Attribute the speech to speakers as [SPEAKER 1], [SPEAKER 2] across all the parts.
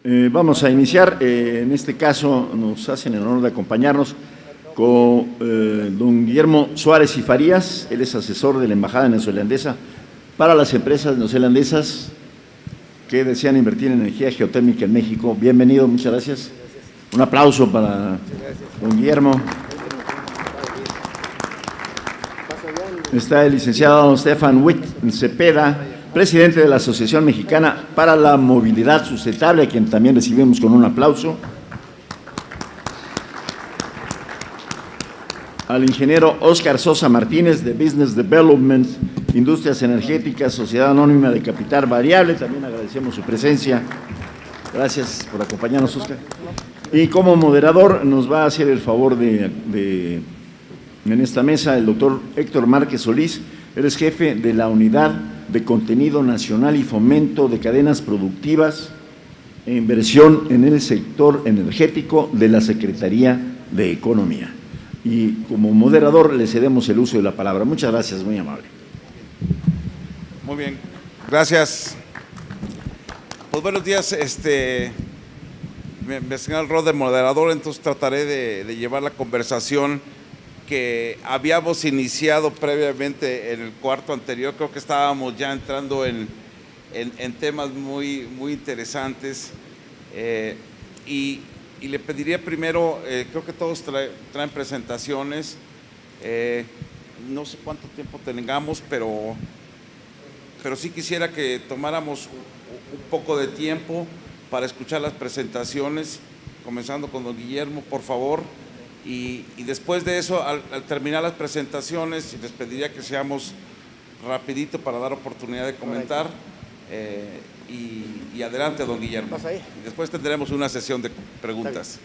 [SPEAKER 1] Vamos a iniciar. En este caso nos hacen el honor de acompañarnos con don Guillermo Suárez y Farías. Él es asesor de la Embajada neozelandesa para las empresas neozelandesas que desean invertir en energía geotérmica en México. Bienvenido, muchas gracias. Un aplauso para don Guillermo. Está el licenciado Stefan Witt Cepeda, presidente de la Asociación Mexicana para la Movilidad Sustentable, a quien también recibimos con un aplauso. Al ingeniero Óscar Sosa Martínez, de Business Development, Industrias Energéticas, Sociedad Anónima de Capital Variable, también agradecemos su presencia. Gracias por acompañarnos, Óscar. Y como moderador nos va a hacer el favor en esta mesa el doctor Héctor Márquez Solís. Él es jefe de la Unidad de Contenido Nacional y Fomento de Cadenas Productivas e Inversión en el Sector Energético de la Secretaría de Economía. Y como moderador le cedemos el uso de la palabra. Muchas gracias, muy amable.
[SPEAKER 2] Muy bien, gracias. Pues buenos días, me asigna el rol de moderador, entonces trataré de llevar la conversación que habíamos iniciado previamente en el cuarto anterior. Creo que estábamos ya entrando en temas muy interesantes, y le pediría primero, creo que todos traen presentaciones, no sé cuánto tiempo tengamos, pero sí quisiera que tomáramos un poco de tiempo para escuchar las presentaciones, comenzando con don Guillermo, por favor. Y después de eso, al terminar las presentaciones, les pediría que seamos rapidito para dar oportunidad de comentar. Y adelante, don Guillermo. Y después tendremos una sesión de preguntas.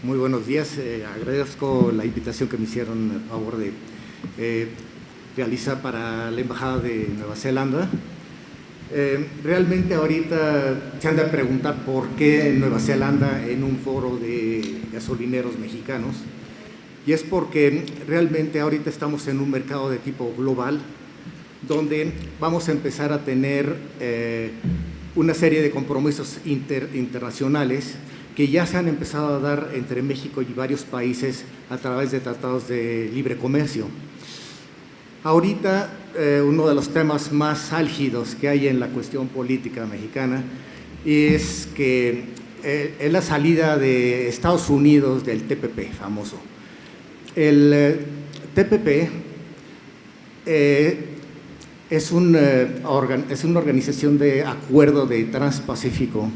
[SPEAKER 3] Muy buenos días. Agradezco la invitación que me hicieron a favor de realiza para la Embajada de Nueva Zelanda. Realmente ahorita se han de preguntar por qué Nueva Zelanda en un foro de gasolineros mexicanos, y es porque realmente ahorita estamos en un mercado de tipo global, donde vamos a empezar a tener una serie de compromisos internacionales que ya se han empezado a dar entre México y varios países a través de tratados de libre comercio. Ahorita uno de los temas más álgidos que hay en la cuestión política mexicana es que es la salida de Estados Unidos del TPP famoso. El TPP es una organización de acuerdo de Transpacífico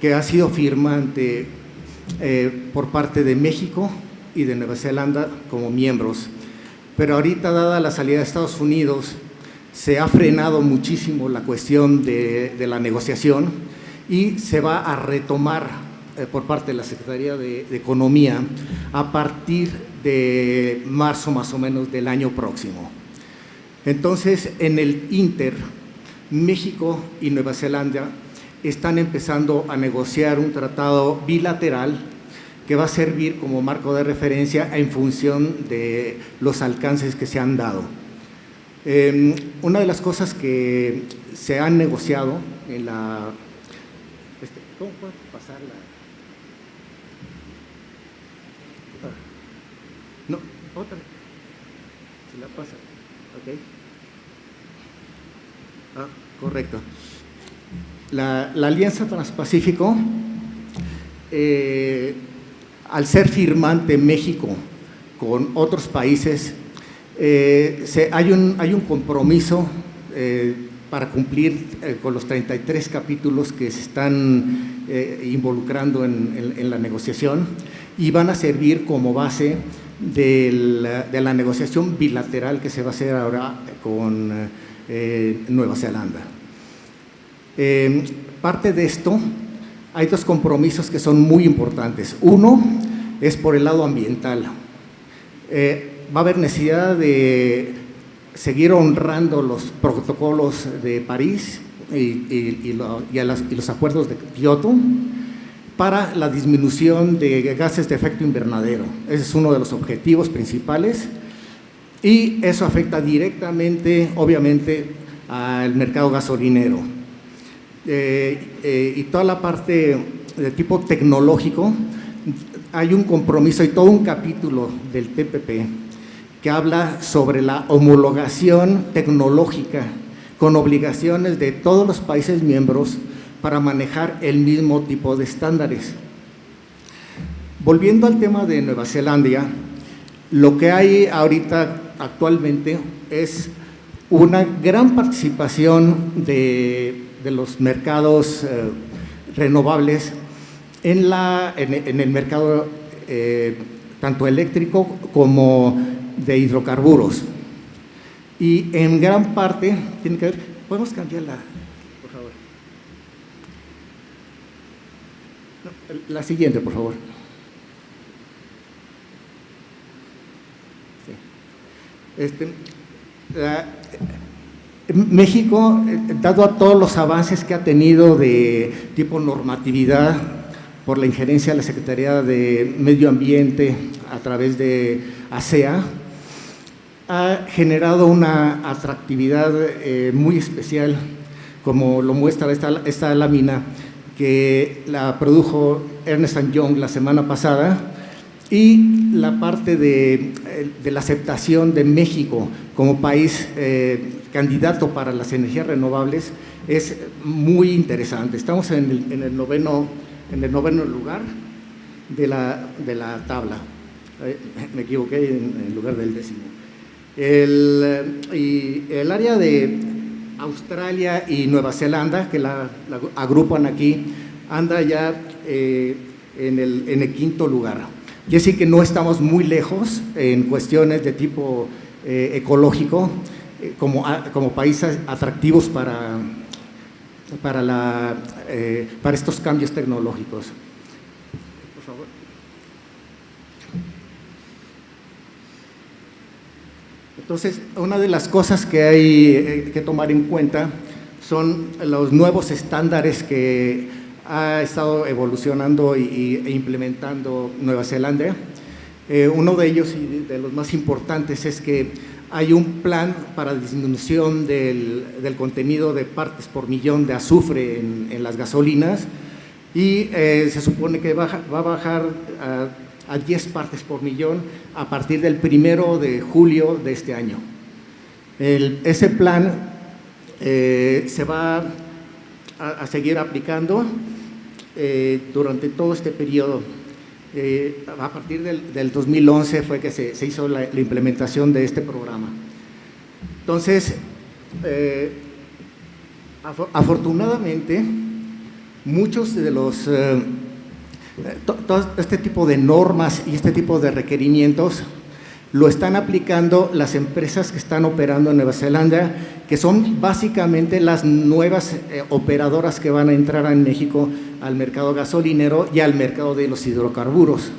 [SPEAKER 3] que ha sido firmante por parte de México y de Nueva Zelanda como miembros. Pero ahorita, dada la salida de Estados Unidos, se ha frenado muchísimo la cuestión de la negociación y se va a retomar por parte de la Secretaría de Economía a partir de marzo más o menos del año próximo. Entonces, en el Inter, México y Nueva Zelanda están empezando a negociar un tratado bilateral que va a servir como marco de referencia en función de los alcances que se han dado. Una de las cosas que se han negociado en la… ¿Cómo puedo pasar la… No, otra. Si la pasa, ok. Correcto. La Alianza Transpacífico… al ser firmante México con otros países, hay un compromiso para cumplir con los 33 capítulos que se están involucrando en la negociación, y van a servir como base de la negociación bilateral que se va a hacer ahora con Nueva Zelanda. Parte de esto, hay dos compromisos que son muy importantes. Uno es por el lado ambiental. Va a haber necesidad de seguir honrando los protocolos de París y los acuerdos de Kioto, para la disminución de gases de efecto invernadero. Ese es uno de los objetivos principales y eso afecta directamente, obviamente, al mercado gasolinero. Y toda la parte de tipo tecnológico, hay un compromiso y todo un capítulo del TPP que habla sobre la homologación tecnológica con obligaciones de todos los países miembros para manejar el mismo tipo de estándares. Volviendo al tema de Nueva Zelanda, lo que hay ahorita actualmente es una gran participación de los mercados renovables en el mercado tanto eléctrico como de hidrocarburos. Y en gran parte, tiene que ver, ¿podemos cambiarla, por favor? No, la siguiente, por favor. Sí. México, dado a todos los avances que ha tenido de tipo normatividad por la injerencia de la Secretaría de Medio Ambiente a través de ASEA, ha generado una atractividad muy especial, como lo muestra esta lámina que la produjo Ernst & Young la semana pasada, y la parte de la aceptación de México como país candidato para las energías renovables es muy interesante. Estamos en el noveno lugar de la tabla. Me equivoqué en lugar del décimo. El área de Australia y Nueva Zelanda, que la agrupan aquí, anda ya en el quinto lugar. Y así que no estamos muy lejos en cuestiones de tipo ecológico, como países atractivos para estos cambios tecnológicos. Por favor. Entonces, una de las cosas que hay que tomar en cuenta son los nuevos estándares que ha estado evolucionando e implementando Nueva Zelanda. Uno de ellos y de los más importantes es que hay un plan para disminución del contenido de partes por millón de azufre en las gasolinas y se supone que va a bajar a 10 partes por millón a partir del 1 de julio de este año. Ese plan se va a seguir aplicando durante todo este periodo. A partir del 2011 fue que se hizo la implementación de este programa. Entonces, afortunadamente, muchos de todo este tipo de normas y este tipo de requerimientos lo están aplicando las empresas que están operando en Nueva Zelanda, que son básicamente las nuevas operadoras que van a entrar en México al mercado gasolinero y al mercado de los hidrocarburos.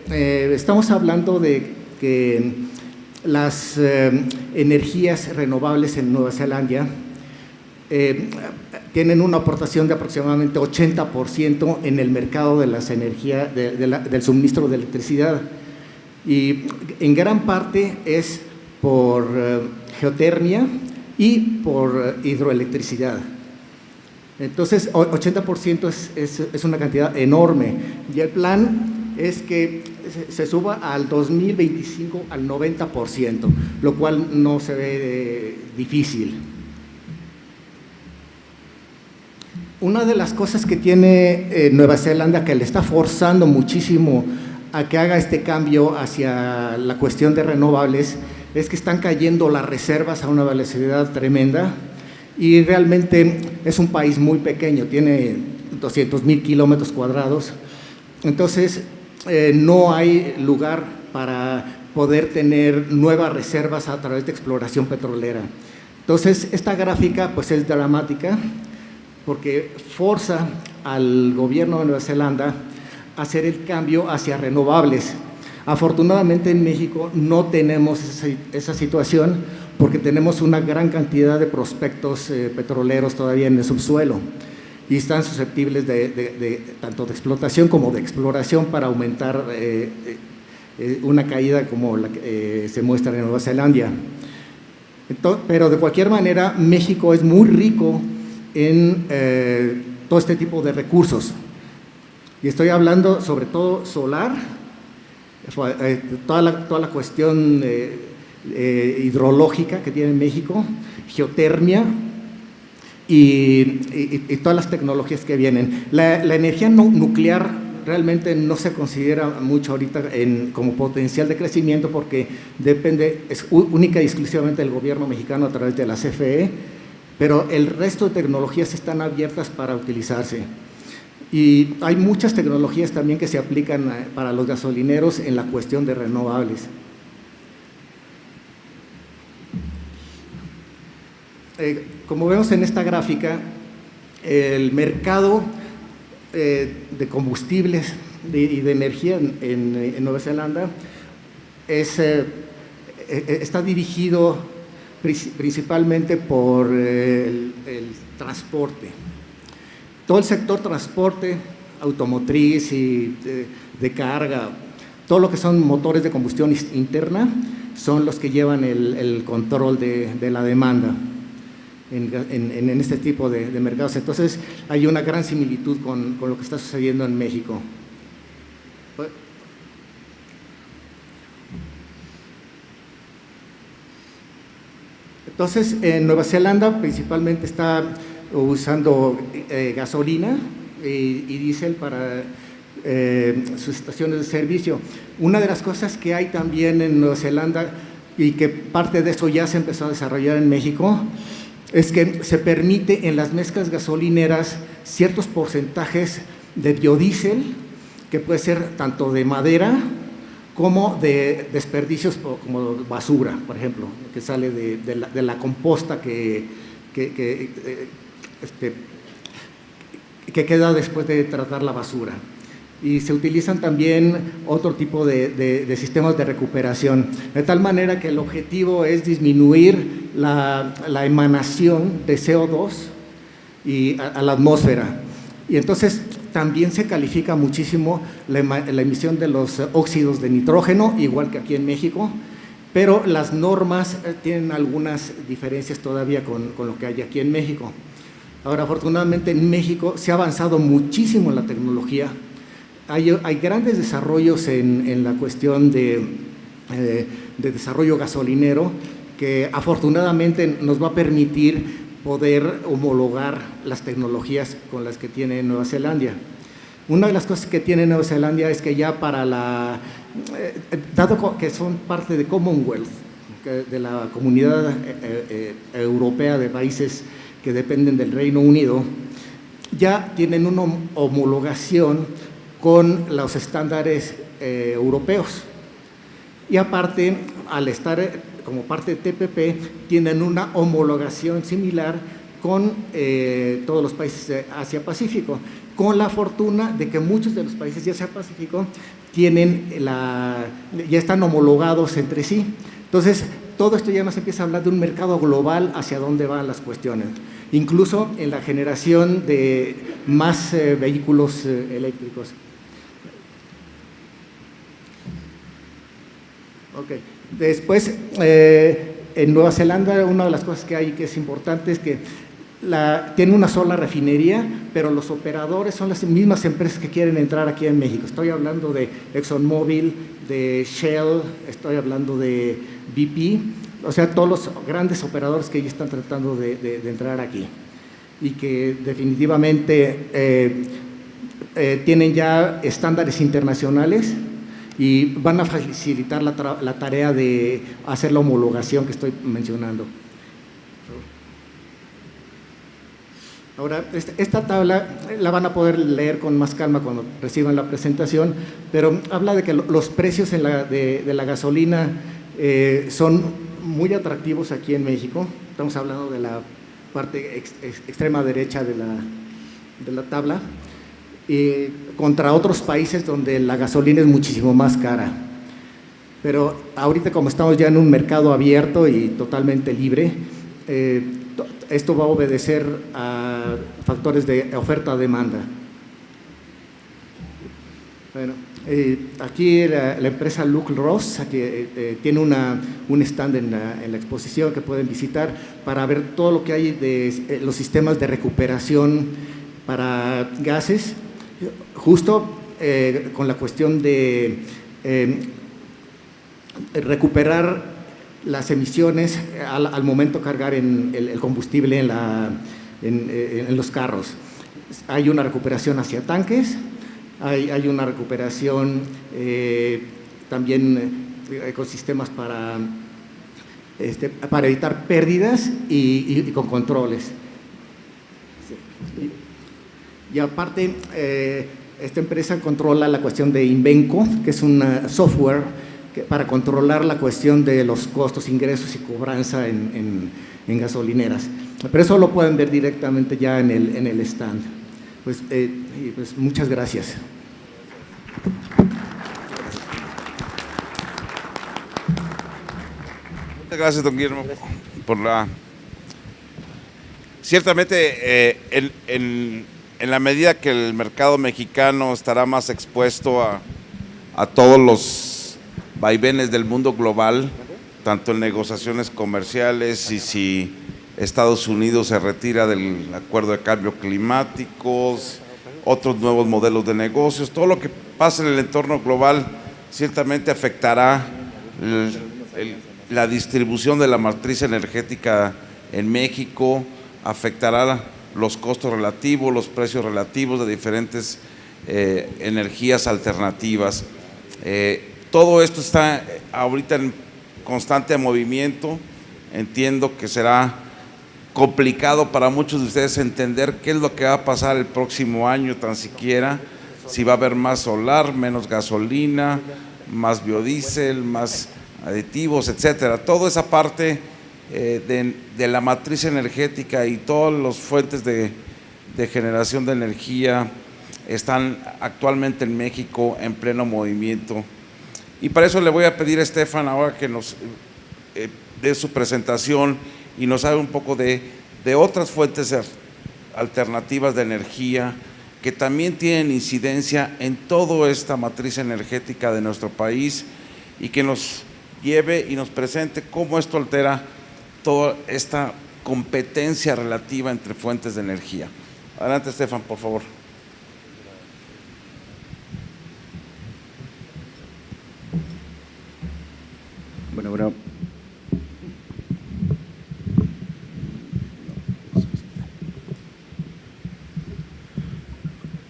[SPEAKER 3] Estamos hablando de que las energías renovables en Nueva Zelanda tienen una aportación de aproximadamente 80% en el mercado de las energías, del suministro de electricidad, y en gran parte es por geotermia y por hidroelectricidad. Entonces, 80% es una cantidad enorme, y el plan es que se suba al 2025 al 90%, lo cual no se ve difícil. Una de las cosas que tiene Nueva Zelanda, que le está forzando muchísimo a que haga este cambio hacia la cuestión de renovables, es que están cayendo las reservas a una velocidad tremenda, y realmente es un país muy pequeño, tiene 200,000 kilómetros cuadrados, entonces no hay lugar para poder tener nuevas reservas a través de exploración petrolera. Entonces, esta gráfica pues es dramática, porque forza al gobierno de Nueva Zelanda a hacer el cambio hacia renovables. Afortunadamente en México no tenemos esa situación, porque tenemos una gran cantidad de prospectos petroleros todavía en el subsuelo. y están susceptibles tanto de explotación como de exploración para aumentar una caída como la que se muestra en Nueva Zelanda. Pero de cualquier manera, México es muy rico en todo este tipo de recursos. Y estoy hablando sobre todo solar, toda la cuestión hidrológica que tiene México, geotermia y todas las tecnologías que vienen. La energía nuclear realmente no se considera mucho ahorita como potencial de crecimiento porque es única y exclusivamente del gobierno mexicano a través de la CFE, pero el resto de tecnologías están abiertas para utilizarse. Y hay muchas tecnologías también que se aplican para los gasolineros en la cuestión de renovables. Como vemos en esta gráfica, el mercado de combustibles y de energía en Nueva Zelanda está dirigido principalmente por el transporte. Todo el sector transporte, automotriz y de carga, todo lo que son motores de combustión interna, son los que llevan el control de la demanda en este tipo de mercados. Entonces, hay una gran similitud con lo que está sucediendo en México. Entonces, en Nueva Zelanda principalmente está usando gasolina y diésel para sus estaciones de servicio. Una de las cosas que hay también en Nueva Zelanda y que parte de eso ya se empezó a desarrollar en México es que se permite en las mezclas gasolineras ciertos porcentajes de biodiesel, que puede ser tanto de madera como de desperdicios como basura, por ejemplo, que sale de la composta que queda después de tratar la basura. Y se utilizan también otro tipo de sistemas de recuperación, de tal manera que el objetivo es disminuir la emanación de CO2 a la atmósfera. Y entonces también se califica muchísimo la emisión de los óxidos de nitrógeno, igual que aquí en México, pero las normas tienen algunas diferencias todavía con lo que hay aquí en México. Ahora, afortunadamente en México se ha avanzado muchísimo en la tecnología. Hay grandes desarrollos en la cuestión de desarrollo gasolinero que afortunadamente nos va a permitir poder homologar las tecnologías con las que tiene Nueva Zelanda. Una de las cosas que tiene Nueva Zelanda es que ya dado que son parte de Commonwealth, de la comunidad europea de países que dependen del Reino Unido, ya tienen una homologación con los estándares europeos. Y aparte, al estar como parte de TPP, tienen una homologación similar con todos los países de Asia-Pacífico, con la fortuna de que muchos de los países de Asia-Pacífico ya están homologados entre sí. Entonces, todo esto ya nos empieza a hablar de un mercado global hacia dónde van las cuestiones, incluso en la generación de más vehículos eléctricos. Okay. Después, en Nueva Zelanda, una de las cosas que hay que es importante es que tiene una sola refinería, pero los operadores son las mismas empresas que quieren entrar aquí en México. Estoy hablando de ExxonMobil, de Shell, estoy hablando de BP, o sea, todos los grandes operadores que ya están tratando de entrar aquí y que definitivamente tienen ya estándares internacionales y van a facilitar la tarea de hacer la homologación que estoy mencionando. Ahora, esta tabla la van a poder leer con más calma cuando reciban la presentación, pero habla de que los precios de la gasolina son muy atractivos aquí en México. Estamos hablando de la parte extrema derecha de la tabla, contra otros países donde la gasolina es muchísimo más cara. Pero ahorita, como estamos ya en un mercado abierto y totalmente libre, esto va a obedecer a factores de oferta-demanda. Bueno, aquí la empresa Luke Ross que tiene un stand en la exposición que pueden visitar para ver todo lo que hay de los sistemas de recuperación para gases, justo con la cuestión de recuperar las emisiones al momento cargar el combustible en los carros. Hay una recuperación hacia tanques. Hay una recuperación también con sistemas para evitar pérdidas y con controles. Y aparte, esta empresa controla la cuestión de Invenco, que es un software para controlar la cuestión de los costos, ingresos y cobranza en gasolineras. Pero eso lo pueden ver directamente ya en el stand. Pues muchas gracias.
[SPEAKER 2] Muchas gracias, don Guillermo, por la… Ciertamente, en la medida que el mercado mexicano estará más expuesto a todos los vaivenes del mundo global, tanto en negociaciones comerciales y si Estados Unidos se retira del acuerdo de cambio climático, otros nuevos modelos de negocios, todo lo que pasa en el entorno global ciertamente afectará la distribución de la matriz energética en México, afectará los costos relativos, los precios relativos de diferentes energías alternativas. Todo esto está ahorita en constante movimiento. Entiendo que será complicado para muchos de ustedes entender qué es lo que va a pasar el próximo año, tan siquiera, si va a haber más solar, menos gasolina, más biodiesel, más aditivos, etcétera. Toda esa parte de la matriz energética y todas las fuentes de generación de energía están actualmente en México en pleno movimiento. Y para eso le voy a pedir a Estefan ahora que nos dé su presentación y nos hable un poco de otras fuentes alternativas de energía que también tienen incidencia en toda esta matriz energética de nuestro país y que nos lleve y nos presente cómo esto altera toda esta competencia relativa entre fuentes de energía. Adelante, Estefan, por favor.
[SPEAKER 4] Bueno.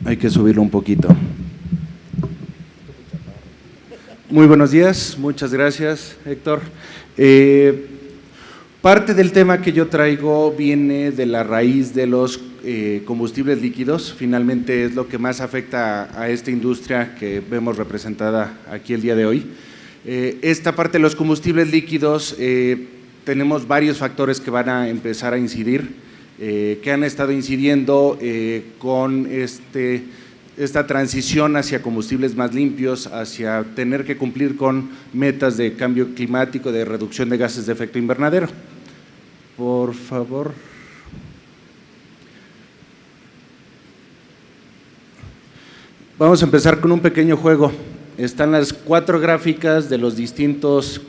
[SPEAKER 4] Hay que subirlo un poquito. Muy buenos días, muchas gracias, Héctor. Parte del tema que yo traigo viene de la raíz de los combustibles líquidos. Finalmente es lo que más afecta a esta industria que vemos representada aquí el día de hoy. Esta parte de los combustibles líquidos, tenemos varios factores que van a empezar a incidir, que han estado incidiendo con esta transición hacia combustibles más limpios, hacia tener que cumplir con metas de cambio climático, de reducción de gases de efecto invernadero. Por favor. Vamos a empezar con un pequeño juego. Están las 4 gráficas de los distintos,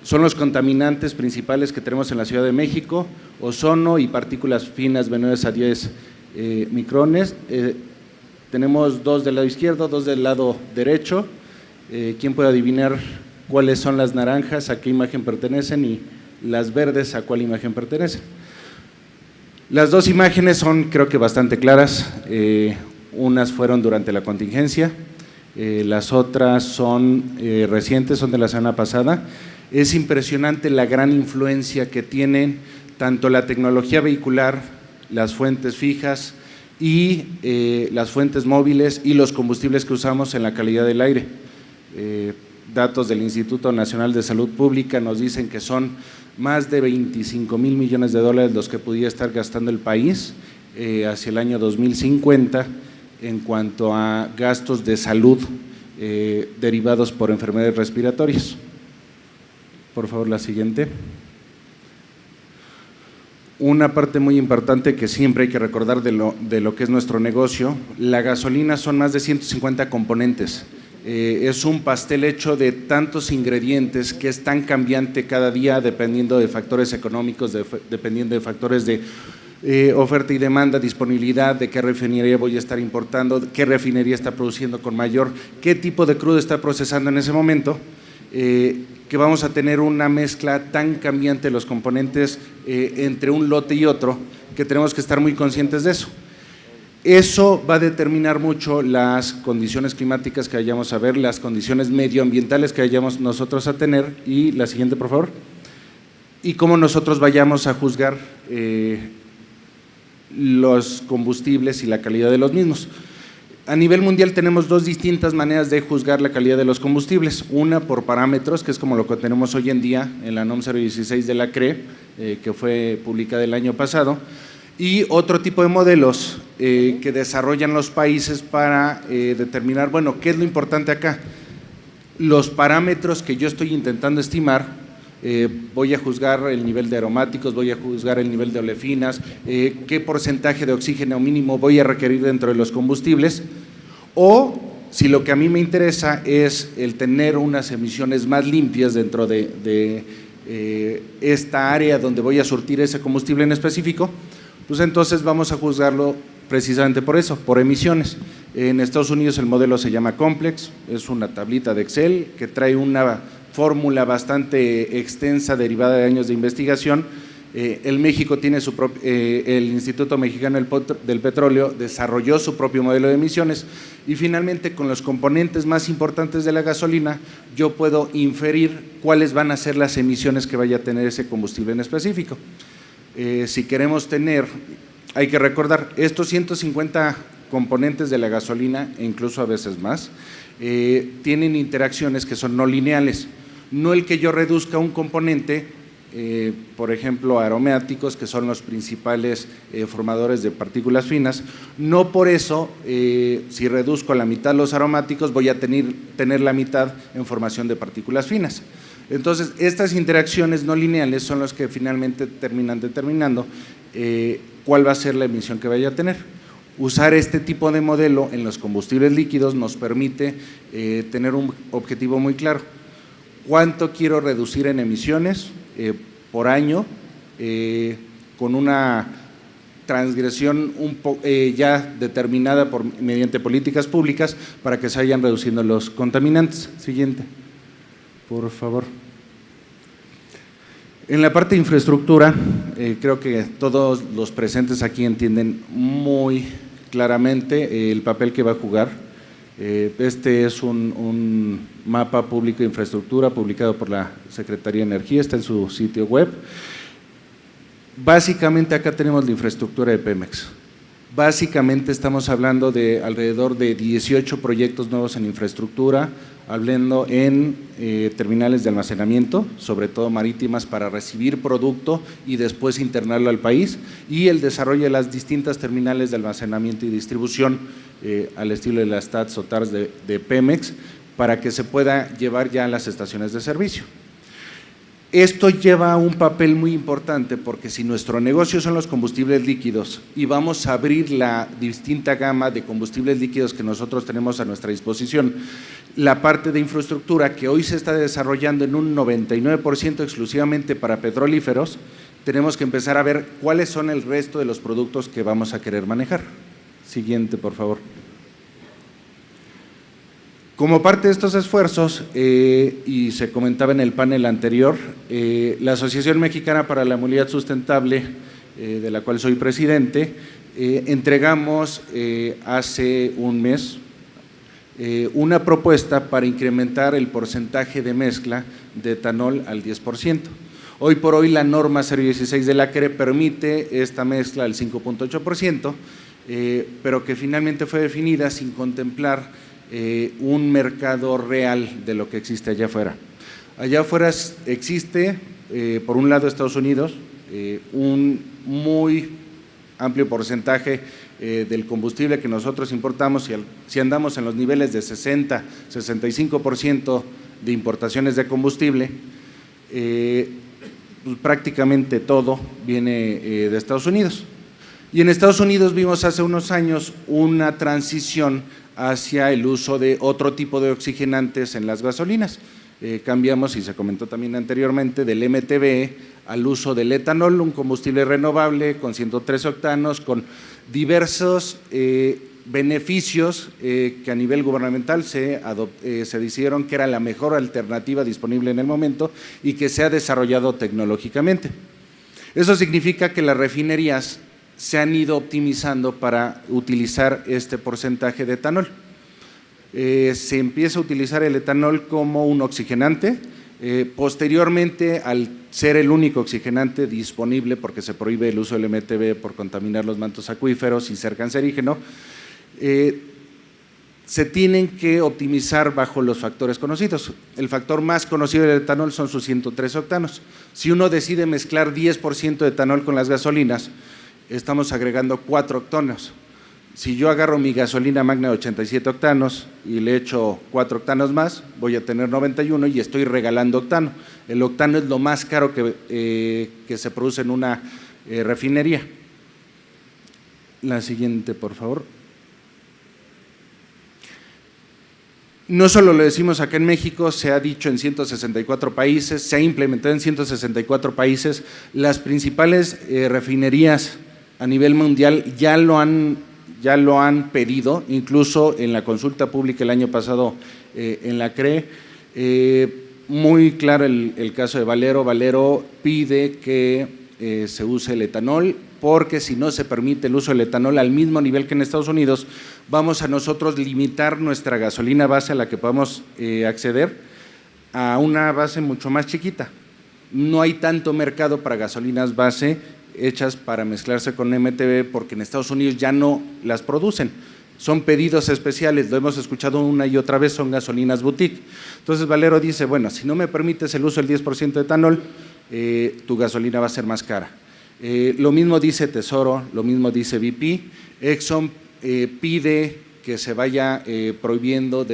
[SPEAKER 4] son los contaminantes principales que tenemos en la Ciudad de México: ozono y partículas finas menores a 10 micrones. Tenemos 2 del lado izquierdo, 2 del lado derecho. ¿Quién puede adivinar cuáles son las naranjas, a qué imagen pertenecen, y las verdes a cuál imagen pertenecen? Las 2 imágenes son, creo que, bastante claras. Unas fueron durante la contingencia, las otras son recientes, son de la semana pasada. Es impresionante la gran influencia que tienen tanto la tecnología vehicular, las fuentes fijas y las fuentes móviles y los combustibles que usamos en la calidad del aire. Datos del Instituto Nacional de Salud Pública nos dicen que son más de 25,000 millones de dólares los que pudiera estar gastando el país hacia el año 2050 en cuanto a gastos de salud derivados por enfermedades respiratorias. Por favor, la siguiente. Una parte muy importante que siempre hay que recordar de lo que es nuestro negocio, la gasolina son más de 150 componentes. Es un pastel hecho de tantos ingredientes que es tan cambiante cada día dependiendo de factores económicos, dependiendo de factores de oferta y demanda, disponibilidad, de qué refinería voy a estar importando, qué refinería está produciendo con mayor, qué tipo de crudo está procesando en ese momento, que vamos a tener una mezcla tan cambiante de los componentes entre un lote y otro, que tenemos que estar muy conscientes de eso. Eso va a determinar mucho las condiciones climáticas que vayamos a ver, las condiciones medioambientales que vayamos nosotros a tener, y la siguiente, por favor, y cómo nosotros vayamos a juzgar los combustibles y la calidad de los mismos. A nivel mundial tenemos dos distintas maneras de juzgar la calidad de los combustibles, una por parámetros, que es como lo que tenemos hoy en día en la NOM 016 de la CRE, que fue publicada el año pasado, y otro tipo de modelos que desarrollan los países para determinar, bueno, ¿qué es lo importante acá? Los parámetros que yo estoy intentando estimar, voy a juzgar el nivel de aromáticos, voy a juzgar el nivel de olefinas, qué porcentaje de oxígeno mínimo voy a requerir dentro de los combustibles, o si lo que a mí me interesa es el tener unas emisiones más limpias dentro de esta área donde voy a surtir ese combustible en específico, pues entonces vamos a juzgarlo precisamente por eso, por emisiones. En Estados Unidos el modelo se llama Complex, es una tablita de Excel que trae una fórmula bastante extensa derivada de años de investigación. El México tiene su propio, el Instituto Mexicano del Petróleo desarrolló su propio modelo de emisiones, y finalmente con los componentes más importantes de la gasolina yo puedo inferir cuáles van a ser las emisiones que vaya a tener ese combustible en específico. Si queremos tener, hay que recordar, estos 150 componentes de la gasolina, e incluso a veces más, tienen interacciones que son no lineales. No el que yo reduzca un componente, por ejemplo, aromáticos, que son los principales formadores de partículas finas, no por eso, si reduzco a la mitad los aromáticos, voy a tener la mitad en formación de partículas finas. Entonces, estas interacciones no lineales son las que finalmente terminan determinando cuál va a ser la emisión que vaya a tener. Usar este tipo de modelo en los combustibles líquidos nos permite tener un objetivo muy claro. ¿Cuánto quiero reducir en emisiones por año con una transgresión ya determinada mediante políticas públicas para que se vayan reduciendo los contaminantes? Siguiente, por favor. En la parte de infraestructura, creo que todos los presentes aquí entienden muy claramente el papel que va a jugar. Este es un mapa público de infraestructura publicado por la Secretaría de Energía, está en su sitio web. Básicamente acá tenemos la infraestructura de Pemex. Básicamente estamos hablando de alrededor de 18 proyectos nuevos en infraestructura, hablando en terminales de almacenamiento, sobre todo marítimas, para recibir producto y después internarlo al país, y el desarrollo de las distintas terminales de almacenamiento y distribución al estilo de las TATS o TARS de Pemex, para que se pueda llevar ya a las estaciones de servicio. Esto lleva un papel muy importante, porque si nuestro negocio son los combustibles líquidos y vamos a abrir la distinta gama de combustibles líquidos que nosotros tenemos a nuestra disposición, la parte de infraestructura que hoy se está desarrollando en un 99% exclusivamente para petrolíferos, tenemos que empezar a ver cuáles son el resto de los productos que vamos a querer manejar. Siguiente, por favor. Como parte de estos esfuerzos, y se comentaba en el panel anterior, la Asociación Mexicana para la Movilidad Sustentable, de la cual soy presidente, entregamos hace un mes una propuesta para incrementar el porcentaje de mezcla de etanol al 10%. Hoy por hoy la norma 016 de la CRE permite esta mezcla al 5.8%, pero que finalmente fue definida sin contemplar un mercado real de lo que existe allá afuera. Allá afuera existe, por un lado, Estados Unidos, un muy amplio porcentaje del combustible que nosotros importamos, si andamos en los niveles de 60, 65% de importaciones de combustible, pues, prácticamente todo viene de Estados Unidos. Y en Estados Unidos vimos hace unos años una transición hacia el uso de otro tipo de oxigenantes en las gasolinas. Cambiamos, y se comentó también anteriormente, del MTBE al uso del etanol, un combustible renovable con 103 octanos, con diversos beneficios que a nivel gubernamental se decidieron que era la mejor alternativa disponible en el momento y que se ha desarrollado tecnológicamente. Eso significa que las refinerías se han ido optimizando para utilizar este porcentaje de etanol. Se empieza a utilizar el etanol como un oxigenante, posteriormente, al ser el único oxigenante disponible, porque se prohíbe el uso del MTBE por contaminar los mantos acuíferos y ser cancerígeno, se tienen que optimizar bajo los factores conocidos. El factor más conocido del etanol son sus 103 octanos. Si uno decide mezclar 10% de etanol con las gasolinas, estamos agregando 4 octanos. Si yo agarro mi gasolina magna de 87 octanos y le echo 4 octanos más, voy a tener 91 y estoy regalando octano. El octano es lo más caro que se produce en una refinería. La siguiente, por favor. No solo lo decimos acá en México, se ha dicho en 164 países, se ha implementado en 164 países. Las principales refinerías a nivel mundial ya lo han pedido, incluso en la consulta pública el año pasado en la CRE. Muy claro el caso de Valero. Valero pide que se use el etanol, porque si no se permite el uso del etanol al mismo nivel que en Estados Unidos, vamos a nosotros limitar nuestra gasolina base a la que podamos acceder a una base mucho más chiquita. No hay tanto mercado para gasolinas base hechas para mezclarse con MTBE, porque en Estados Unidos ya no las producen. Son pedidos especiales, lo hemos escuchado una y otra vez, son gasolinas boutique. Entonces Valero dice, bueno, si no me permites el uso del 10% de etanol, tu gasolina va a ser más cara. Lo mismo dice Tesoro, lo mismo dice BP. Exxon pide que se vaya prohibiendo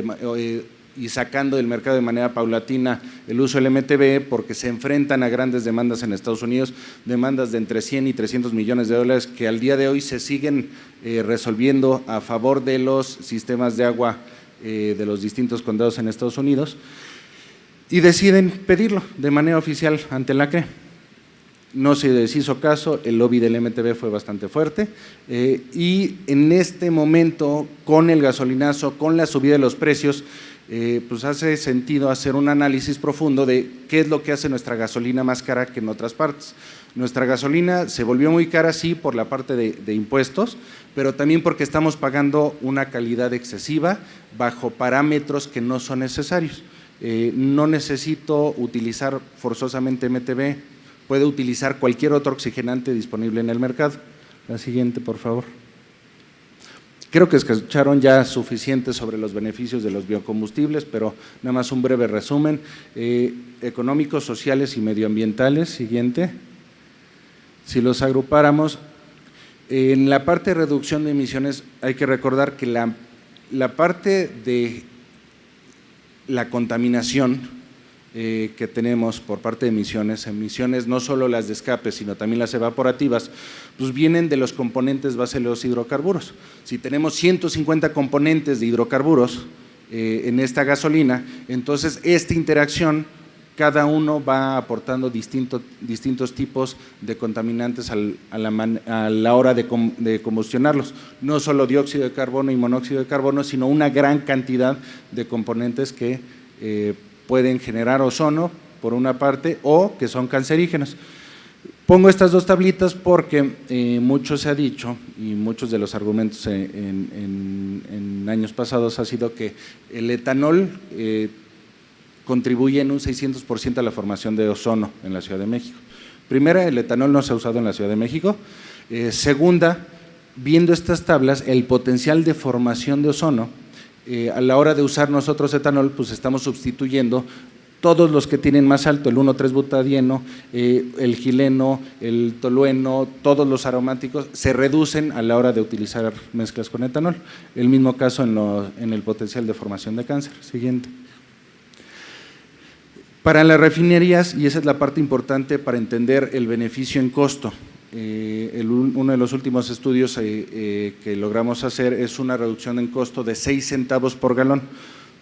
[SPEAKER 4] y sacando del mercado de manera paulatina el uso del MTBE, porque se enfrentan a grandes demandas en Estados Unidos, demandas de entre 100 y 300 millones de dólares que al día de hoy se siguen resolviendo a favor de los sistemas de agua de los distintos condados en Estados Unidos, y deciden pedirlo de manera oficial ante la CRE. No se les hizo caso, el lobby del MTBE fue bastante fuerte, y en este momento, con el gasolinazo, con la subida de los precios, pues hace sentido hacer un análisis profundo de qué es lo que hace nuestra gasolina más cara que en otras partes. Nuestra gasolina se volvió muy cara, sí, por la parte de impuestos, pero también porque estamos pagando una calidad excesiva bajo parámetros que no son necesarios. No necesito utilizar forzosamente MTBE, puede utilizar cualquier otro oxigenante disponible en el mercado. La siguiente, por favor. Creo que escucharon ya suficiente sobre los beneficios de los biocombustibles, pero nada más un breve resumen. Económicos, sociales y medioambientales. Siguiente. Si los agrupáramos, en la parte de reducción de emisiones hay que recordar que la parte de la contaminación que tenemos por parte de emisiones no solo las de escape, sino también las evaporativas, pues vienen de los componentes base de los hidrocarburos. Si tenemos 150 componentes de hidrocarburos en esta gasolina, entonces esta interacción, cada uno va aportando distintos tipos de contaminantes a la hora de combustionarlos. No solo dióxido de carbono y monóxido de carbono, sino una gran cantidad de componentes que pueden generar ozono, por una parte, o que son cancerígenos. Pongo estas dos tablitas porque mucho se ha dicho, y muchos de los argumentos en años pasados ha sido que el etanol contribuye en un 600% a la formación de ozono en la Ciudad de México. Primera, el etanol no se ha usado en la Ciudad de México. Segunda, viendo estas tablas, el potencial de formación de ozono, a la hora de usar nosotros etanol, pues estamos sustituyendo todos los que tienen más alto, el 1,3-butadieno, el gileno, el tolueno, todos los aromáticos, se reducen a la hora de utilizar mezclas con etanol. El mismo caso en el potencial de formación de cáncer. Siguiente. Para las refinerías, y esa es la parte importante para entender el beneficio en costo, uno de los últimos estudios que logramos hacer es una reducción en costo de 6 centavos por galón.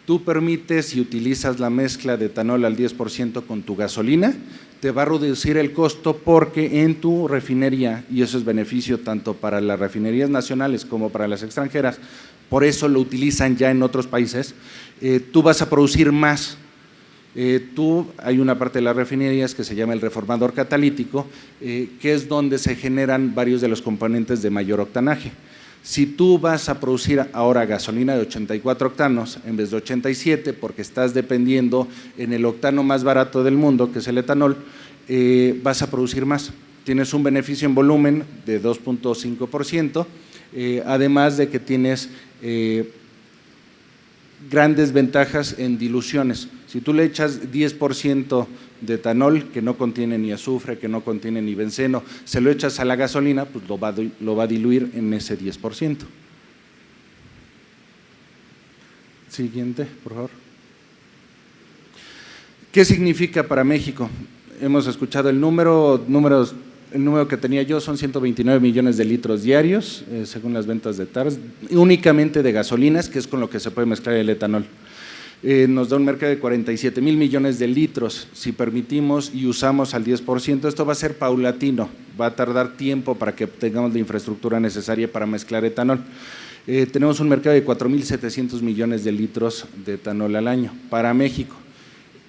[SPEAKER 4] Tú permites y utilizas la mezcla de etanol al 10% con tu gasolina, te va a reducir el costo porque en tu refinería, y eso es beneficio tanto para las refinerías nacionales como para las extranjeras, por eso lo utilizan ya en otros países, tú vas a producir más. Hay una parte de las refinerías que se llama el reformador catalítico, que es donde se generan varios de los componentes de mayor octanaje. Si tú vas a producir ahora gasolina de 84 octanos en vez de 87, porque estás dependiendo en el octano más barato del mundo, que es el etanol, vas a producir más. Tienes un beneficio en volumen de 2.5%, además de que tienes grandes ventajas en diluciones. Si tú le echas 10% de etanol, que no contiene ni azufre, que no contiene ni benceno, se lo echas a la gasolina, pues lo va a diluir en ese 10%. Siguiente, por favor. ¿Qué significa para México? Hemos escuchado el número que tenía yo son 129 millones de litros diarios, según las ventas de TARS, únicamente de gasolinas, que es con lo que se puede mezclar el etanol. Nos da un mercado de 47 mil millones de litros. Si permitimos y usamos al 10%, esto va a ser paulatino, va a tardar tiempo para que tengamos la infraestructura necesaria para mezclar etanol. Tenemos un mercado de 4.700 millones de litros de etanol al año para México.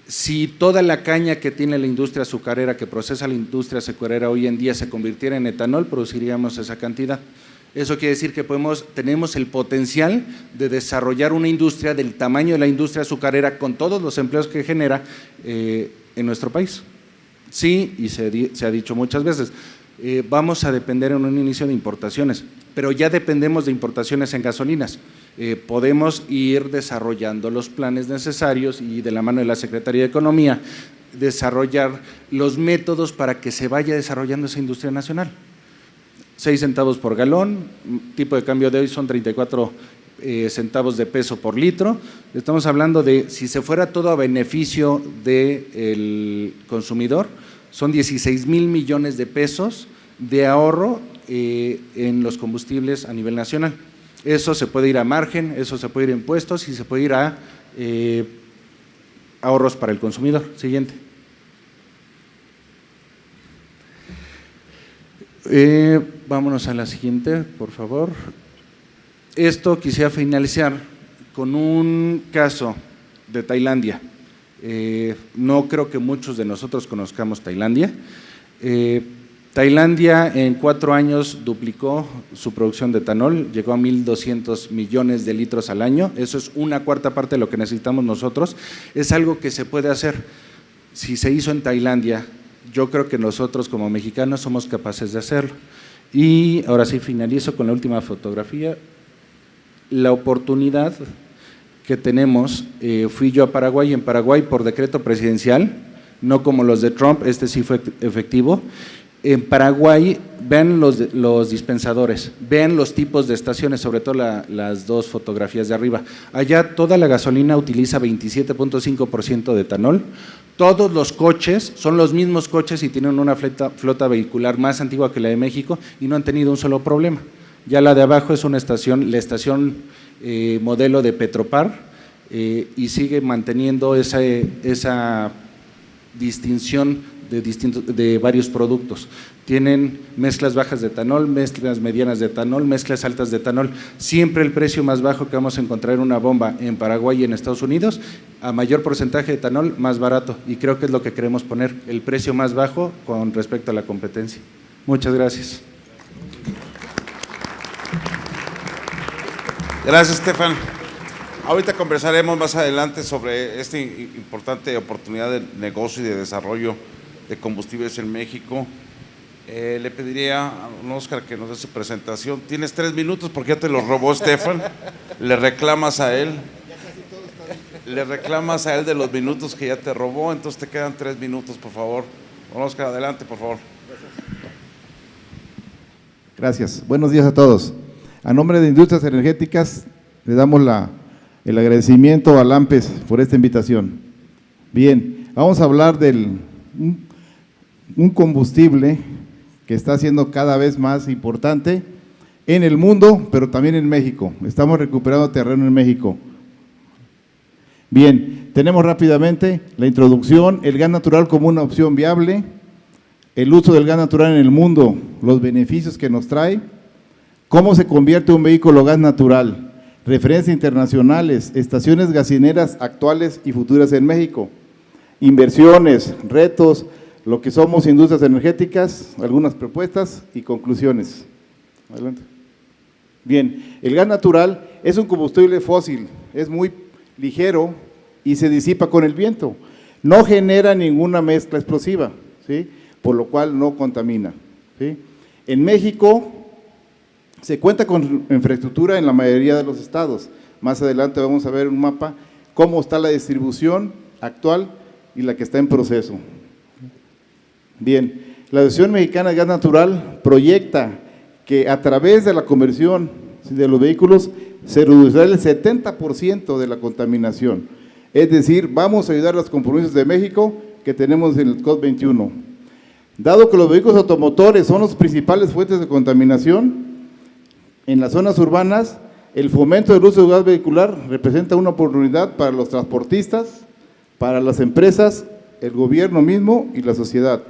[SPEAKER 4] Si toda la caña que tiene la industria azucarera, que procesa la industria azucarera hoy en día, se convirtiera en etanol, produciríamos esa cantidad. Eso quiere decir que tenemos el potencial de desarrollar una industria del tamaño de la industria azucarera con todos los empleos que genera en nuestro país. Sí, y se ha dicho muchas veces, vamos a depender en un inicio de importaciones, pero ya dependemos de importaciones en gasolinas. Podemos ir desarrollando los planes necesarios y de la mano de la Secretaría de Economía desarrollar los métodos para que se vaya desarrollando esa industria nacional. 6 centavos por galón, tipo de cambio de hoy son 34 centavos de peso por litro. Estamos hablando de, si se fuera todo a beneficio del consumidor, son 16 mil millones de pesos de ahorro en los combustibles a nivel nacional. Eso se puede ir a margen, eso se puede ir a impuestos y se puede ir a ahorros para el consumidor. Siguiente. Vámonos a la siguiente, por favor. Esto quisiera finalizar con un caso de Tailandia. No creo que muchos de nosotros conozcamos Tailandia. Tailandia en 4 años duplicó su producción de etanol, llegó a 1.200 millones de litros al año. Eso es 1/4 parte de lo que necesitamos nosotros. Es algo que se puede hacer. Si se hizo en Tailandia, yo creo que nosotros como mexicanos somos capaces de hacerlo. Y ahora sí finalizo con la última fotografía. La oportunidad que tenemos, fui yo a Paraguay, en Paraguay por decreto presidencial, no como los de Trump, este sí fue efectivo. En Paraguay, vean los dispensadores, vean los tipos de estaciones, sobre todo las dos fotografías de arriba. Allá toda la gasolina utiliza 27.5% de etanol. Todos los coches son los mismos coches y tienen una flota vehicular más antigua que la de México y no han tenido un solo problema. Ya la de abajo es una estación, la estación modelo de Petropar, y sigue manteniendo esa distinción de varios productos. Tienen mezclas bajas de etanol, mezclas medianas de etanol, mezclas altas de etanol. Siempre el precio más bajo que vamos a encontrar en una bomba en Paraguay y en Estados Unidos, a mayor porcentaje de etanol, más barato. Y creo que es lo que queremos poner, el precio más bajo con respecto a la competencia. Muchas gracias.
[SPEAKER 2] Gracias, Estefan. Ahorita conversaremos más adelante sobre esta importante oportunidad de negocio y de desarrollo de combustibles en México. Le pediría a Óscar que nos dé su presentación. Tienes 3 minutos porque ya te los robó Estefan. Le reclamas a él. Le reclamas a él de los minutos que ya te robó, entonces te quedan 3 minutos, por favor. Óscar, adelante, por favor.
[SPEAKER 5] Gracias. Buenos días a todos. A nombre de Industrias Energéticas, le damos el agradecimiento a Lampes por esta invitación. Bien, vamos a hablar de un combustible que está siendo cada vez más importante en el mundo, pero también en México. Estamos recuperando terreno en México. Bien, tenemos rápidamente la introducción, el gas natural como una opción viable, el uso del gas natural en el mundo, los beneficios que nos trae, cómo se convierte un vehículo gas natural, referencias internacionales, estaciones gasineras actuales y futuras en México, inversiones, retos, lo que somos industrias energéticas, algunas propuestas y conclusiones. Adelante. Bien, el gas natural es un combustible fósil, es muy ligero y se disipa con el viento, no genera ninguna mezcla explosiva, ¿sí?, por lo cual no contamina, ¿sí? En México se cuenta con infraestructura en la mayoría de los estados. Más adelante vamos a ver un mapa cómo está la distribución actual y la que está en proceso. Bien, la Asociación Mexicana de Gas Natural proyecta que a través de la conversión de los vehículos se reducirá el 70% de la contaminación. Es decir, vamos a ayudar a los compromisos de México que tenemos en el COP21. Dado que los vehículos automotores son las principales fuentes de contaminación, en las zonas urbanas, el fomento del uso de gas vehicular representa una oportunidad para los transportistas, para las empresas, el gobierno mismo y la sociedad.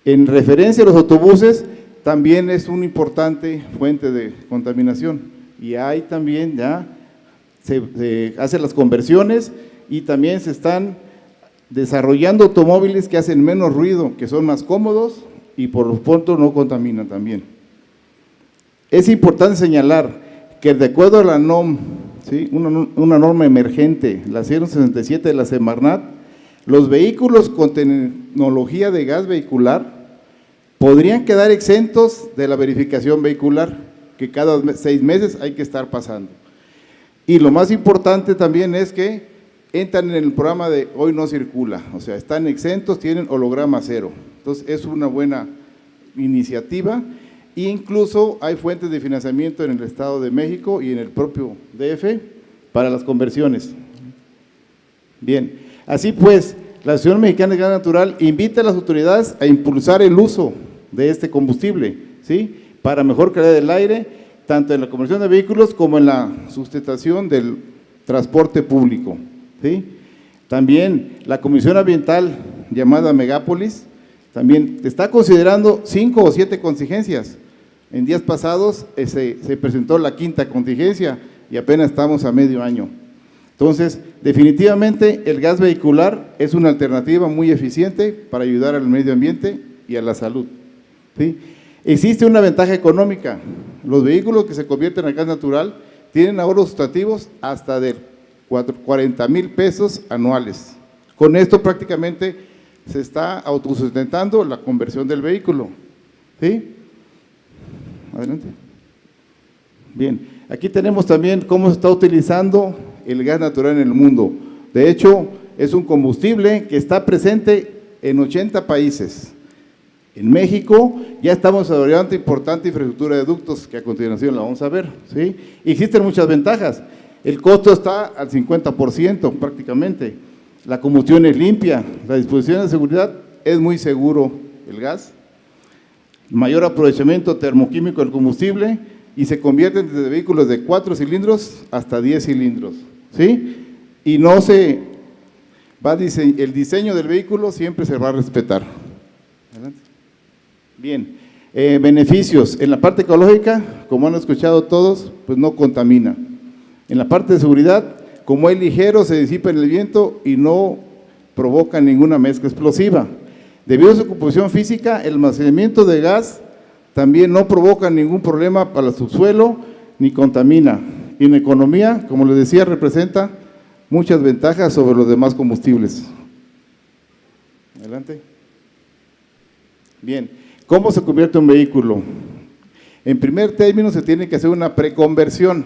[SPEAKER 5] En referencia a los autobuses, también es una importante fuente de contaminación y ahí también ya se hacen las conversiones y también se están desarrollando automóviles que hacen menos ruido, que son más cómodos y por lo tanto no contaminan también. Es importante señalar que de acuerdo a la NOM, ¿sí?, una norma emergente, la 067 de la Semarnat, los vehículos con tecnología de gas vehicular podrían quedar exentos de la verificación vehicular, que cada 6 meses hay que estar pasando. Y lo más importante también es que entran en el programa de Hoy No Circula, o sea, están exentos, tienen holograma cero. Entonces, es una buena iniciativa e incluso hay fuentes de financiamiento en el Estado de México y en el propio DF para las conversiones. Bien, así pues, la Asociación Mexicana de Gas Natural invita a las autoridades a impulsar el uso de este combustible, ¿sí?, para mejor calidad del aire, tanto en la conversión de vehículos como en la sustentación del transporte público, ¿sí? También la Comisión Ambiental llamada Megápolis también está considerando 5 o 7 contingencias. En días pasados se presentó la 5ª contingencia y apenas estamos a medio año. Entonces, definitivamente el gas vehicular es una alternativa muy eficiente para ayudar al medio ambiente y a la salud, ¿sí? Existe una ventaja económica. Los vehículos que se convierten en gas natural tienen ahorros sustantivos hasta de 40,000 pesos anuales. Con esto prácticamente se está autosustentando la conversión del vehículo, ¿sí? Adelante. Bien, aquí tenemos también cómo se está utilizando el gas natural en el mundo. De hecho, es un combustible que está presente en 80 países. En México ya estamos desarrollando importante infraestructura de ductos, que a continuación la vamos a ver, ¿sí? Existen muchas ventajas. El costo está al 50% prácticamente. La combustión es limpia, la disposición de seguridad es muy seguro el gas, mayor aprovechamiento termoquímico del combustible y se convierten desde vehículos de 4 cilindros hasta 10 cilindros, ¿sí? Y no se va el diseño del vehículo siempre se va a respetar. Adelante. Bien, beneficios. En la parte ecológica, como han escuchado todos, pues no contamina. En la parte de seguridad, como es ligero, se disipa en el viento y no provoca ninguna mezcla explosiva. Debido a su composición física, el almacenamiento de gas también no provoca ningún problema para el subsuelo ni contamina. Y en economía, como les decía, representa muchas ventajas sobre los demás combustibles. Adelante. Bien, ¿cómo se convierte un vehículo? En primer término, se tiene que hacer una preconversión,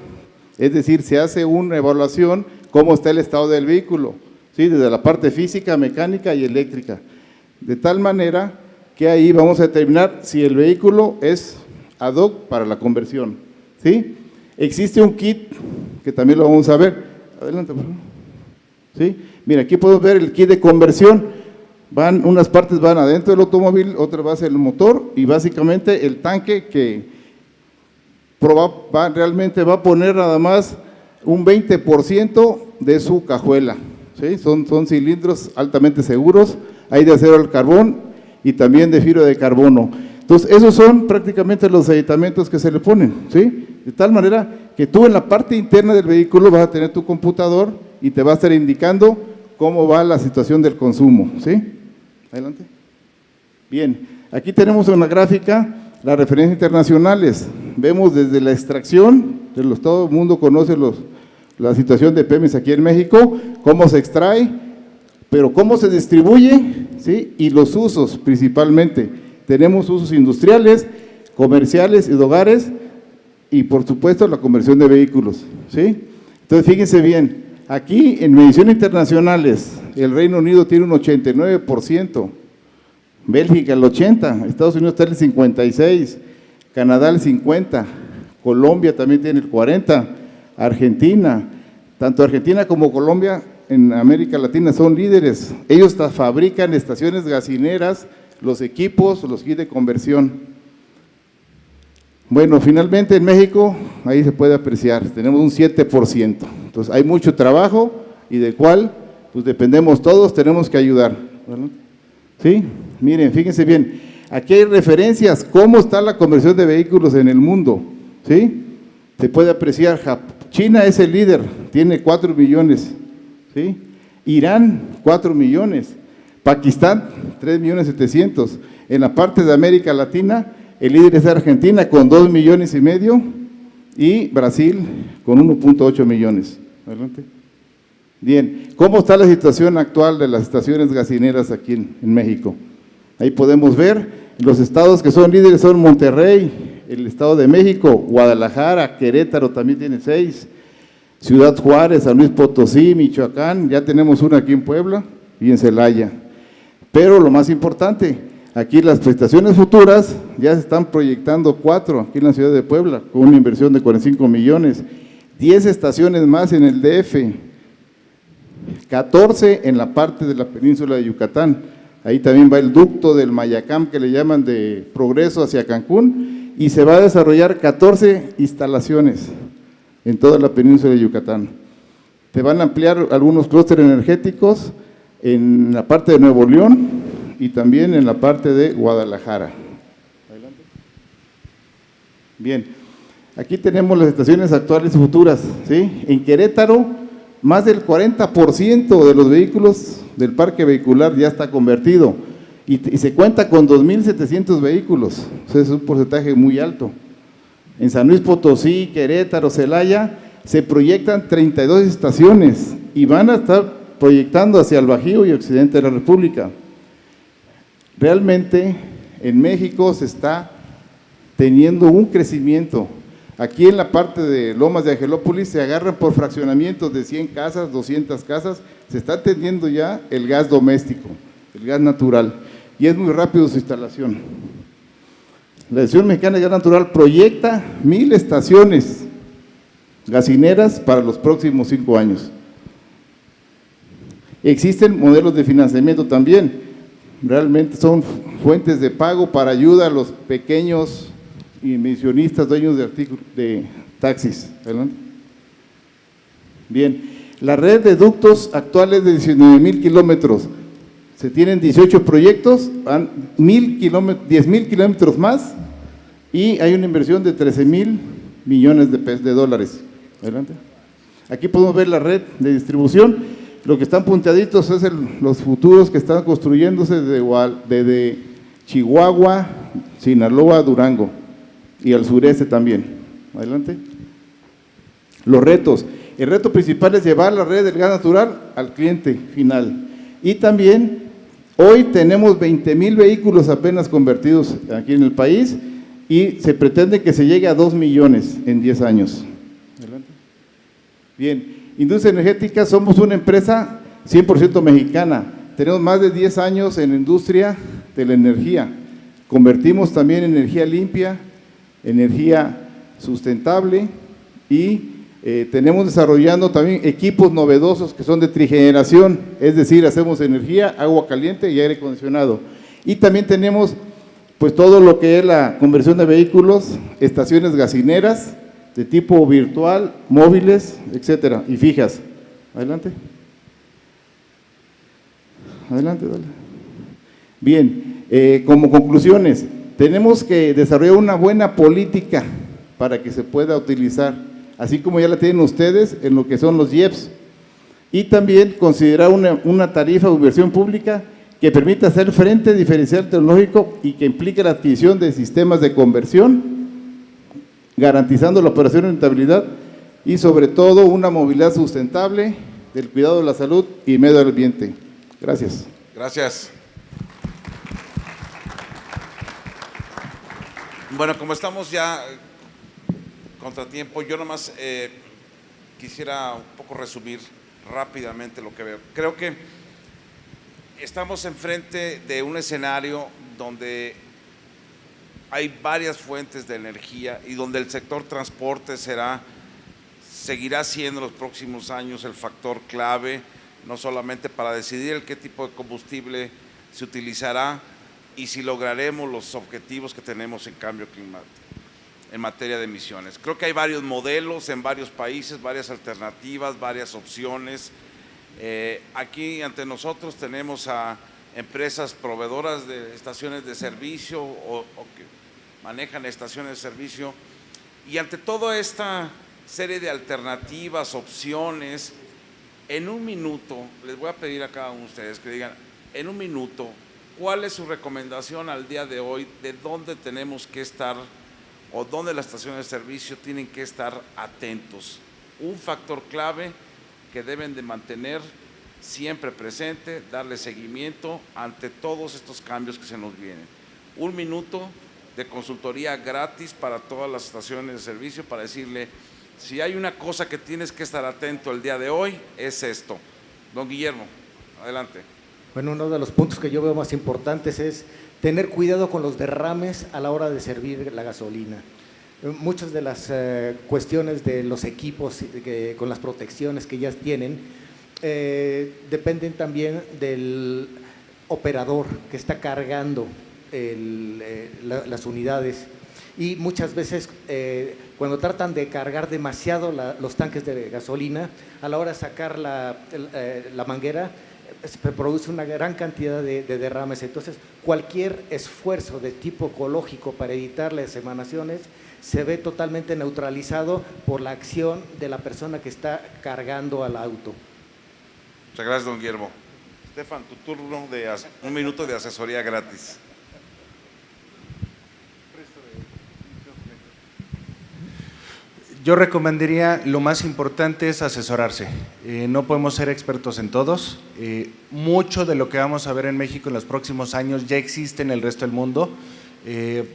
[SPEAKER 5] es decir, se hace una evaluación cómo está el estado del vehículo, ¿sí?, desde la parte física, mecánica y eléctrica, de tal manera que ahí vamos a determinar si el vehículo es ad hoc para la conversión, ¿sí? Existe un kit que también lo vamos a ver. Adelante, por favor. ¿sí? Mira, aquí podemos ver el kit de conversión. Unas partes van adentro del automóvil, otras va hacia el motor y básicamente el tanque que realmente va a poner nada más un 20% de su cajuela, ¿sí? Son cilindros altamente seguros, hay de acero al carbón y también de fibra de carbono. Entonces, esos son prácticamente los aditamentos que se le ponen, ¿sí? De tal manera que tú en la parte interna del vehículo vas a tener tu computador y te va a estar indicando cómo va la situación del consumo, ¿sí? Adelante. Bien, aquí tenemos una gráfica, las referencias internacionales. Vemos desde la extracción, todo el mundo conoce la situación de Pemex aquí en México, cómo se extrae, pero cómo se distribuye, ¿sí? Y los usos principalmente. Tenemos usos industriales, comerciales y de hogares, y por supuesto la conversión de vehículos, ¿sí? Entonces fíjense bien, aquí en mediciones internacionales, el Reino Unido tiene un 89%, Bélgica el 80%, Estados Unidos está el 56%, Canadá el 50%, Colombia también tiene el 40%, Argentina, tanto Argentina como Colombia en América Latina son líderes, ellos fabrican estaciones gasineras, los equipos, los kits de conversión. Bueno, finalmente en México, ahí se puede apreciar, tenemos un 7%, entonces hay mucho trabajo y del cual pues dependemos todos, tenemos que ayudar, ¿verdad? ¿Sí? Miren, fíjense bien, aquí hay referencias, cómo está la conversión de vehículos en el mundo, ¿sí? Se puede apreciar, China es el líder, tiene 4 millones, ¿sí? Irán, 4 millones, Pakistán, 3.700.000, en la parte de América Latina, el líder es Argentina con 2,5 millones y Brasil con 1.8 millones. Adelante. Bien, ¿cómo está la situación actual de las estaciones gasineras aquí en México? Ahí podemos ver, los estados que son líderes son Monterrey, el Estado de México, Guadalajara, Querétaro también tiene 6, Ciudad Juárez, San Luis Potosí, Michoacán, ya tenemos una aquí en Puebla y en Celaya. Pero lo más importante, aquí las prestaciones futuras ya se están proyectando 4 aquí en la ciudad de Puebla, con una inversión de 45 millones, 10 estaciones más en el DF, 14 en la parte de la península de Yucatán, ahí también va el ducto del Mayacam que le llaman de Progreso hacia Cancún y se va a desarrollar 14 instalaciones en toda la península de Yucatán. Se van a ampliar algunos clústeres energéticos en la parte de Nuevo León y también en la parte de Guadalajara. Adelante. Bien, aquí tenemos las estaciones actuales y futuras, ¿sí? En Querétaro, más del 40% de los vehículos del parque vehicular ya está convertido y se cuenta con 2.700 vehículos, o sea, es un porcentaje muy alto. En San Luis Potosí, Querétaro, Celaya, se proyectan 32 estaciones y van a estar proyectando hacia el Bajío y occidente de la República. Realmente en México se está teniendo un crecimiento. Aquí en la parte de Lomas de Angelópolis se agarran por fraccionamientos de 100 casas, 200 casas, se está teniendo ya el gas doméstico, el gas natural, y es muy rápido su instalación. La Asociación Mexicana de Gas Natural proyecta 1,000 estaciones gasineras para los próximos 5 años. Existen modelos de financiamiento también, realmente son fuentes de pago para ayuda a los pequeños inversionistas, dueños de taxis. ¿Verdad? Bien, la red de ductos actual es de 19,000 kilómetros, se tienen 18 proyectos, 10,000 kilómetros más y hay una inversión de 13,000 millones de dólares. Adelante. Aquí podemos ver la red de distribución. Lo que están punteaditos es los futuros que están construyéndose desde Chihuahua, Sinaloa, Durango y al sureste también. Adelante. Los retos. El reto principal es llevar la red del gas natural al cliente final. Y también hoy tenemos 20,000 vehículos apenas convertidos aquí en el país y se pretende que se llegue a 2 millones en 10 años. Adelante. Bien. Industria energética, somos una empresa 100% mexicana, tenemos más de 10 años en la industria de la energía, convertimos también energía limpia, energía sustentable y Tenemos desarrollando también equipos novedosos que son de trigeneración, es decir, hacemos energía, agua caliente y aire acondicionado. Y también tenemos pues todo lo que es la conversión de vehículos, estaciones gasineras de tipo virtual, móviles, etcétera, y fijas. Adelante. Adelante, dale. Bien, como conclusiones, tenemos que desarrollar una buena política para que se pueda utilizar, así como ya la tienen ustedes en lo que son los IEPS, y también considerar una tarifa de inversión pública que permita hacer frente diferencial tecnológico y que implique la adquisición de sistemas de conversión, garantizando la operación y rentabilidad, y sobre todo una movilidad sustentable, del cuidado de la salud y medio ambiente. Gracias.
[SPEAKER 2] Gracias. Bueno, como estamos ya contratiempo, yo nomás quisiera un poco resumir rápidamente lo que veo. Creo que estamos enfrente de un escenario donde hay varias fuentes de energía y donde el sector transporte seguirá siendo en los próximos años el factor clave, no solamente para decidir qué tipo de combustible se utilizará y si lograremos los objetivos que tenemos en cambio climático, en materia de emisiones. Creo que hay varios modelos en varios países, varias alternativas, varias opciones. Aquí ante nosotros tenemos a empresas proveedoras de estaciones de servicio o que manejan estaciones de servicio, y ante toda esta serie de alternativas, opciones, en un minuto, les voy a pedir a cada uno de ustedes que digan, en un minuto, ¿cuál es su recomendación al día de hoy de dónde tenemos que estar o dónde las estaciones de servicio tienen que estar atentos? Un factor clave que deben de mantener siempre presente, darle seguimiento ante todos estos cambios que se nos vienen. Un minuto de consultoría gratis para todas las estaciones de servicio para decirle, si hay una cosa que tienes que estar atento el día de hoy, es esto. Don Guillermo, adelante.
[SPEAKER 3] Bueno, uno de los puntos que yo veo más importantes es tener cuidado con los derrames a la hora de servir la gasolina. Muchas de las cuestiones de los equipos con las protecciones que ya tienen dependen también del operador que está cargando las unidades, y muchas veces cuando tratan de cargar demasiado los tanques de gasolina, a la hora de sacar la manguera se produce una gran cantidad de derrames. Entonces cualquier esfuerzo de tipo ecológico para evitar las emanaciones se ve totalmente neutralizado por la acción de la persona que está cargando al auto.
[SPEAKER 2] Muchas gracias, don Guillermo. Estefan, tu turno de un minuto de asesoría gratis.
[SPEAKER 4] Yo recomendaría, lo más importante es asesorarse. No podemos ser expertos en todos. Mucho de lo que vamos a ver en México en los próximos años ya existe en el resto del mundo.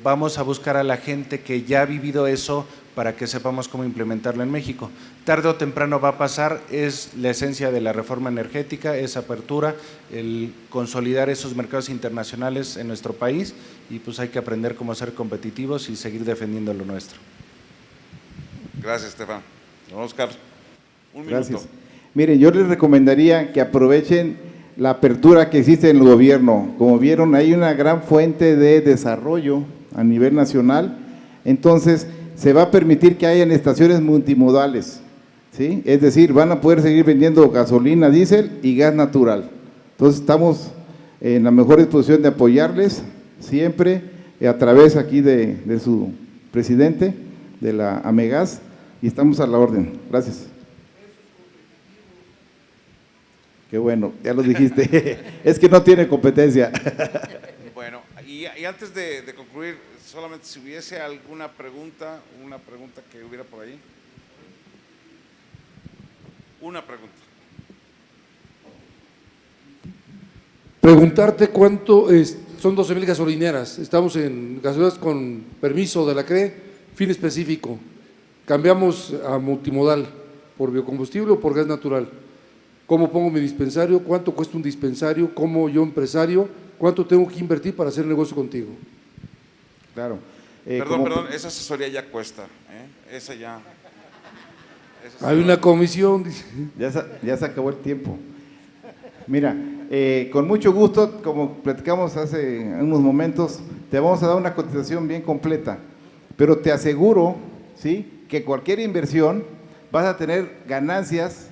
[SPEAKER 4] Vamos a buscar a la gente que ya ha vivido eso para que sepamos cómo implementarlo en México. Tarde o temprano va a pasar, es la esencia de la reforma energética, esa apertura, el consolidar esos mercados internacionales en nuestro país, y pues hay que aprender cómo ser competitivos y seguir defendiendo lo nuestro.
[SPEAKER 2] Gracias, Estefan. Don Oscar, un
[SPEAKER 5] Gracias.
[SPEAKER 2] minuto.
[SPEAKER 5] Miren, yo les recomendaría que aprovechen la apertura que existe en el gobierno. Como vieron, hay una gran fuente de desarrollo a nivel nacional, entonces se va a permitir que hayan estaciones multimodales, ¿sí? Es decir, van a poder seguir vendiendo gasolina, diésel y gas natural. Entonces estamos en la mejor disposición de apoyarles siempre a través aquí de su presidente de la Amegas, y estamos a la orden. Gracias. Qué bueno, ya lo dijiste. Es que no tiene competencia.
[SPEAKER 2] Bueno, y antes de concluir, solamente si hubiese alguna pregunta, una pregunta que hubiera por ahí. Una pregunta.
[SPEAKER 6] Preguntarte cuánto son 12,000 gasolineras. Estamos en gasolineras con permiso de la CRE, fin específico. Cambiamos a multimodal, por biocombustible o por gas natural. ¿Cómo pongo mi dispensario? ¿Cuánto cuesta un dispensario? ¿Cómo yo, empresario, cuánto tengo que invertir para hacer negocio contigo?
[SPEAKER 5] Claro.
[SPEAKER 2] Perdón, esa asesoría ya cuesta, esa ya.
[SPEAKER 6] Hay una comisión, dice.
[SPEAKER 5] Ya se acabó el tiempo. Mira, con mucho gusto, como platicamos hace unos momentos, te vamos a dar una cotización bien completa, pero te aseguro, ¿sí?, que cualquier inversión vas a tener ganancias,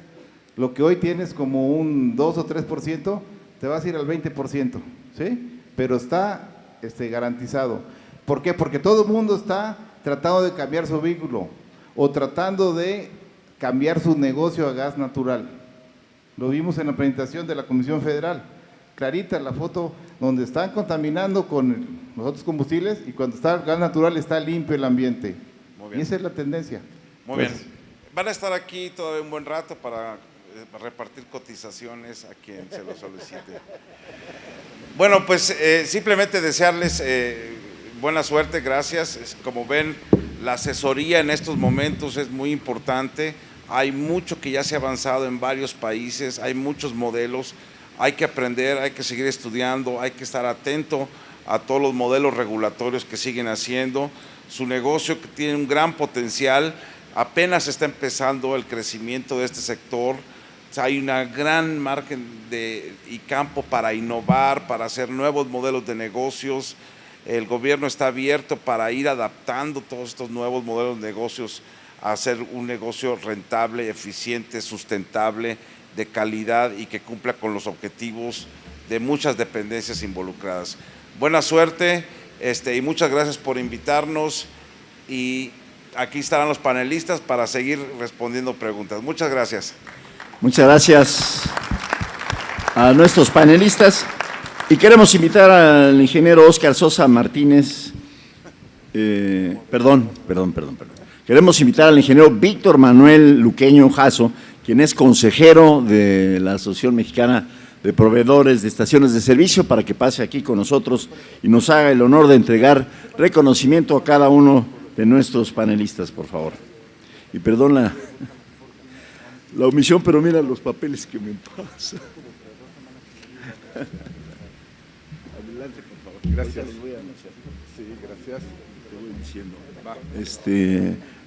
[SPEAKER 5] lo que hoy tienes como un 2 o 3%, te vas a ir al 20%, ¿sí? Pero está garantizado. ¿Por qué? Porque todo el mundo está tratando de cambiar su vehículo o tratando de cambiar su negocio a gas natural. Lo vimos en la presentación de la Comisión Federal. Clarita la foto donde están contaminando con los otros combustibles y cuando está el gas natural está limpio el ambiente.
[SPEAKER 2] Muy bien.
[SPEAKER 5] Y esa es la tendencia.
[SPEAKER 2] Muy bien. Van a estar aquí todavía un buen rato para repartir cotizaciones a quien se lo solicite. Bueno, pues simplemente desearles buena suerte, gracias. Como ven, la asesoría en estos momentos es muy importante. Hay mucho que ya se ha avanzado en varios países, hay muchos modelos, hay que aprender, hay que seguir estudiando, hay que estar atento a todos los modelos regulatorios que siguen haciendo. Su negocio tiene un gran potencial, apenas está empezando el crecimiento de este sector. O sea, hay una gran margen y campo para innovar, para hacer nuevos modelos de negocios. El gobierno está abierto para ir adaptando todos estos nuevos modelos de negocios a hacer un negocio rentable, eficiente, sustentable, de calidad y que cumpla con los objetivos de muchas dependencias involucradas. Buena suerte y muchas gracias por invitarnos y aquí estarán los panelistas para seguir respondiendo preguntas. Muchas gracias.
[SPEAKER 1] Muchas gracias a nuestros panelistas y queremos invitar al ingeniero Óscar Sosa Martínez, Queremos invitar al ingeniero Víctor Manuel Luqueño Jasso, quien es consejero de la Asociación Mexicana de Proveedores de Estaciones de Servicio, para que pase aquí con nosotros y nos haga el honor de entregar reconocimiento a cada uno de nuestros panelistas, por favor. Y perdón la omisión, pero mira los papeles que me pasan. Adelante, por favor.
[SPEAKER 5] Gracias.
[SPEAKER 1] Los voy a anunciar.
[SPEAKER 5] Sí, gracias.
[SPEAKER 1] Te voy diciendo.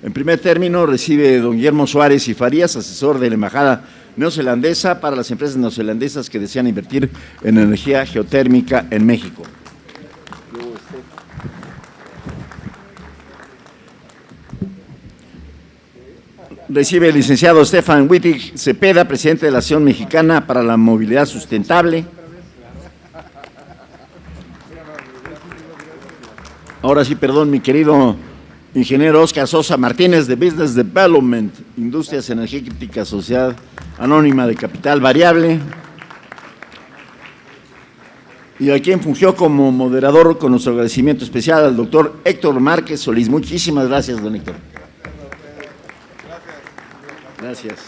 [SPEAKER 1] En primer término, recibe don Guillermo Suárez y Farías, asesor de la Embajada Neozelandesa para las empresas neozelandesas que desean invertir en energía geotérmica en México. Recibe el licenciado Stefan Wittig Cepeda, presidente de la Asociación Mexicana para la Movilidad Sustentable. Ahora sí, perdón, mi querido ingeniero Óscar Sosa Martínez, de Business Development, Industrias Energéticas, Sociedad Anónima de Capital Variable, y a quien fungió como moderador con nuestro agradecimiento especial al doctor Héctor Márquez Solís. Muchísimas gracias, don Héctor. Gracias.